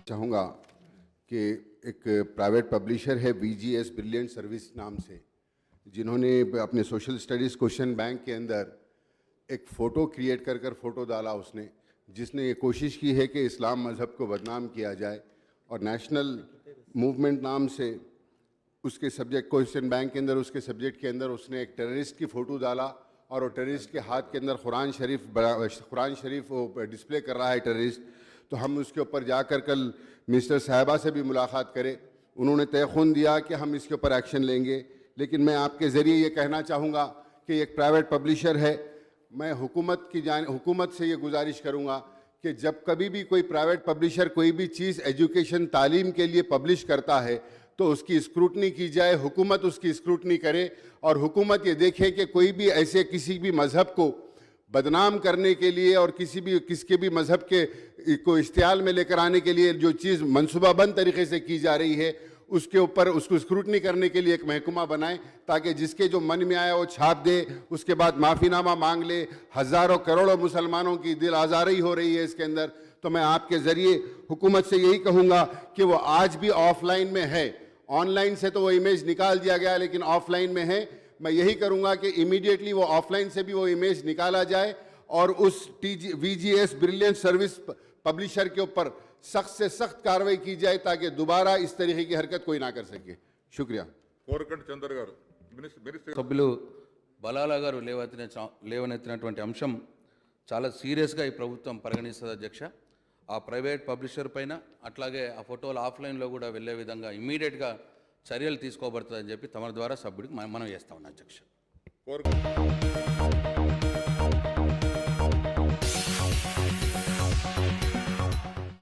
चाहूँगा कि एक प्राइवेट पब्लिशर है VGS ब्रिलियंट सर्विस नाम से, जिन्होंने अपने सोशल स्टडीज़ क्वेश्चन बैंक के अंदर एक फ़ोटो क्रिएट कर कर फ़ोटो डाला उसने, जिसने ये कोशिश की है कि इस्लाम मज़हब को बदनाम किया जाए, और नेशनल मूवमेंट नाम से उसके सब्जेक्ट क्वेश्चन बैंक के अंदर उसके सब्जेक्ट के अंदर उसने एक टेररिस्ट की फ़ोटो डाला, और वो टेररिस्ट के हाथ के अंदर कुरान शरीफ वो डिस्प्ले कर रहा है टेररिस्ट। तो हम उसके ऊपर जाकर कल मिनिस्टर साहिबा से भी मुलाकात करें, उन्होंने तयख़ुन दिया कि हम इसके ऊपर एक्शन लेंगे। लेकिन मैं आपके ज़रिए ये कहना चाहूँगा कि एक प्राइवेट पब्लिशर है, मैं हुकूमत से ये गुजारिश करूँगा कि जब कभी भी कोई प्राइवेट पब्लिशर कोई भी चीज़ एजुकेशन तालीम के लिए पब्लिश करता है तो उसकी स्क्रूटनी की जाए, हुकूमत उसकी स्क्रूटनी करे, और हुकूमत ये देखे कि कोई भी ऐसे किसी भी मज़हब को बदनाम करने के लिए और किसके भी मज़हब के को इश्तियाल में लेकर आने के लिए जो चीज़ मनसूबाबंद तरीके से की जा रही है उसके ऊपर उसको स्क्रूटनी करने के लिए एक महकमा बनाए, ताकि जिसके जो मन में आया वो छाप दे, उसके बाद माफ़ीनामा मांग ले। हज़ारों करोड़ों मुसलमानों की दिल आज़ारी हो रही है इसके अंदर। तो मैं आपके ज़रिए हुकूमत से यही कहूँगा कि वो आज भी ऑफलाइन में है, ऑनलाइन से तो वो इमेज निकाल दिया गया लेकिन ऑफलाइन में है। मैं यही करूँगा कि इमीडिएटली वो ऑफलाइन से भी वो इमेज निकाला जाए और उस VGS ब्रिलियंट सर्विस पब्लिशर के ऊपर सख्त से सख्त कार्रवाई की जाए, ताकि दोबारा इस तरीके की हरकत कोई ना कर सके। शुक्रिया। కోరకంటి చంద్ర గారు మినిస్టర్ సభ్యులు బలాలా గారు లేవనెత్తినటువంటి అంశం చాలా సీరియస్గా ఈ ప్రభుత్వం పరిగణిస్తుంది అధ్యక్ష. ఆ ప్రైవేట్ పబ్లిషర్ పైన అట్లాగే ఆ ఫోటోలు ఆఫ్లైన్లో కూడా వెళ్ళే విధంగా ఇమ్మీడియట్గా చర్యలు తీసుకోబడుతుందని చెప్పి తమ ద్వారా సభ్యుడికి మనం చేస్తా ఉన్నాం అధ్యక్ష. కోరకంటి